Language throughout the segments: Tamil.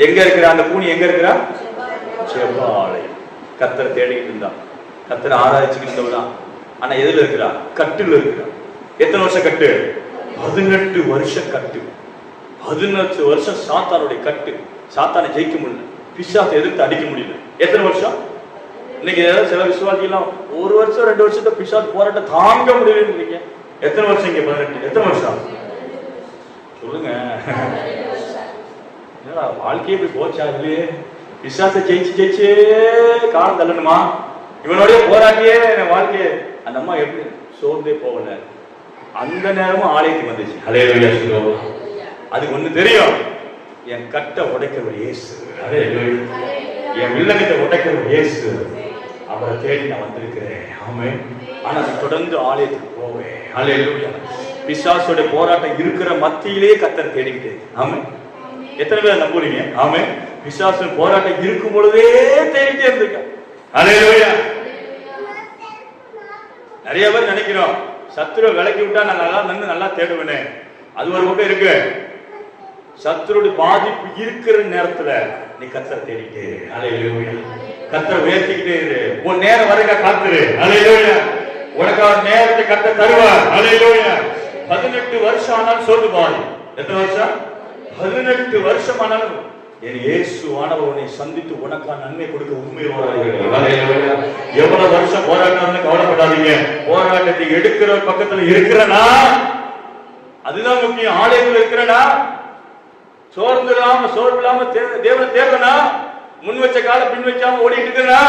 எங்க இருக்கிற அந்த பூனி எங்க இருக்கிறா? செவ்வாழை. கத்தரை தேடிக்கிட்டு இருந்தான், கத்தரை ஆராய்ச்சிக்கிட்டு இருந்தவதான். ஆனா எதுல இருக்கிறா? கட்டுல இருக்கிறா. எத்தனை வருஷம் கட்டு? 18 வருஷம் கட்டு. 18 வருஷம் சாத்தானுடைய கட்டு. சாத்தானை ஜெயிக்க முடியல, பிசாசை எதிர்த்து அடிக்க முடியல. எத்தனை வருஷம்? இன்னைக்கு சில விசுவாசிலாம் 1 வருஷம் 2 வருஷத்தை பிசாசு போராட்டம் தாங்க முடியல. எத்தனை வருஷம் இங்க? 18. எத்தனை வருஷம் சொல்லுங்க. வாழ்க்கையே போய் போச்சா? இல்லையே. பிசாசை ஜெயிச்சு ஜெயிச்சே காலம் தள்ளணுமா? இவனோடய போராட்டியே என் வாழ்க்கையே. அந்த அம்மா எப்படி சோர்ந்தே போகல. அந்த நேரமும் ஆலயத்துக்கு வந்துச்சு. ஹல்லேலூயா சொல்லுவோம். அதுக்கு ஒண்ணு தெரியும், என் கட்டை உடைக்கிறவர் இயேசு. என் வில்லங்கத்தை உடைக்கிறவர் இயேசு. அவரை தேடி நான் வந்திருக்கிறேன். ஆமென். ஆனா தொடர்ந்து ஆலயத்துக்கு போவேன். ஹல்லேலூயா. பிசாசோட போராட்டம் இருக்கிற மத்தியிலே கர்த்தரை தேடிக்கிட்டு. ஆமென். எத்தனை பேர் நம்புறீங்க? ஆமென். பிசாசு போராட்டம் இருக்கும் பொழுதே தேடிட்டே இருந்திருக்க. ஹல்லேலூயா. நிறைய பேர் நினைக்கிறோம், சத்துருவை விலக்கி விட்டா நான் நல்லா நின்று நல்லா தேடுவேனே. அது ஒரு பக்கம் இருக்கு. சத்துருடைய பாதிப்பு இருக்கிற நேரத்துல நீ கர்த்தரை தேடிட்டே இரு. ஹல்லேலூயா. கர்த்தரை உயர்த்திக்கிட்டே இரு. உன் நேரம் வரைக்கும் காத்துரு. ஹல்லேலூயா. உனக்கான நேரத்தை கர்த்தர் தருவார். ஹல்லேலூயா. 18 வருஷம் ஆனாலும் சோர்ந்து பாரு. எத்தனை வருஷம்? 18 வருஷம் ஆனாலும் என் இயேசுவானவர் உன்னை சந்தித்து உனக்கான நன்மை கொடுக்க உண்மையோடு. எவ்வளவு வருஷம் போராட்டம் கவலைப்படாதீங்க. போராட்டத்தை எடுக்கிற பக்கத்துல இருக்கிறனா அதுதான் முக்கியம். ஆலயத்தில் இருக்கிறனா சோர்வு இல்லாம தேவனை தேவனா முன் வச்ச கால பின் வைக்காம ஓடிட்டு இருக்கிறனா.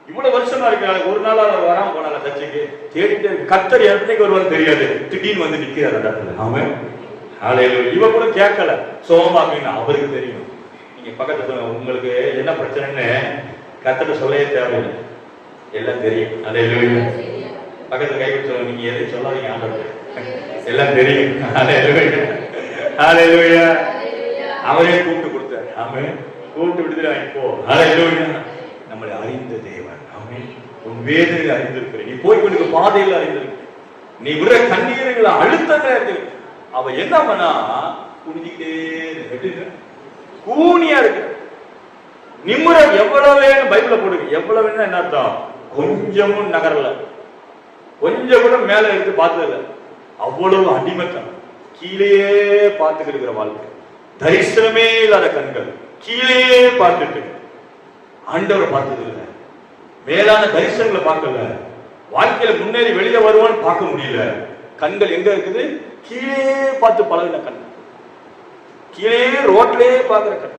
இவ்வளவு வருஷமா இருக்கிறாங்க. ஒரு நாள் அவர் வராம போனாங்க சர்ச்சைக்கு. தேடிட்டு கர்த்தர் என்னைக்கு வருவான்னு தெரியாது. திடீர்னு வந்து நிக்கிறார் அந்த இடத்துல. ஆமென். ஹல்லேலூயா. இவ கூட கேட்கல சோமா அப்படின்னு அவருக்கு தெரியும். நீங்க பக்கத்துல உங்களுக்கு என்ன பிரச்சனைன்னு கர்த்தரை சொல்லவே தேவையில்லை, எல்லாம் தெரியும். ஹல்லேலூயா. பக்கத்துல கை வச்சு நீங்க எதையும் சொல்லாதீங்க, ஆண்டவர் எல்லாம் தெரியும். ஹல்லேலூயா. ஹல்லேலூயா. அவரே கூப்பிட்டு கொடுத்தார். ஆமென். கூப்பிட்டு விடுதலை இப்போ. ஹல்லேலூயா. நம்மளை அறிந்த தேவன். ஆமென். உன் வேதனை அறிந்திருக்கிறேன். நீ போய் கொண்டு பாதையில் அறிந்திருக்க. நீ விடுற கண்ணீர்களை அழுத்தத்தை அறிந்திருக்க. அவ என்ன பண்ணா குனிஞ்சிக்கிட்டே கூனியா இருக்கு. நிம்மர எவ்வளவு பைபிள போடுங்க. எவ்வளவு என்ன அர்த்தம்? கொஞ்சமும் நகரல, கொஞ்சம் கூட மேல எடுத்து பார்த்ததில்ல. அவ்வளவு அடிமத்தம். கீழே பார்த்துக்கிட்டு இருக்கிற வாழ்க்கை. தரிசனமே இல்லாத கண்கள். கீழே பார்த்துட்டு ஆண்டவரை பார்த்தது இல்லை. மேலான தரிசனங்களை பார்க்கல. வாழ்க்கையில முன்னேறி வெளியே வருவான்னு பார்க்க முடியல. கண்கள் எங்க இருக்குது? கீழே பார்த்து பழகின கண். கீழே ரோட்லயே பார்க்கிற கண்.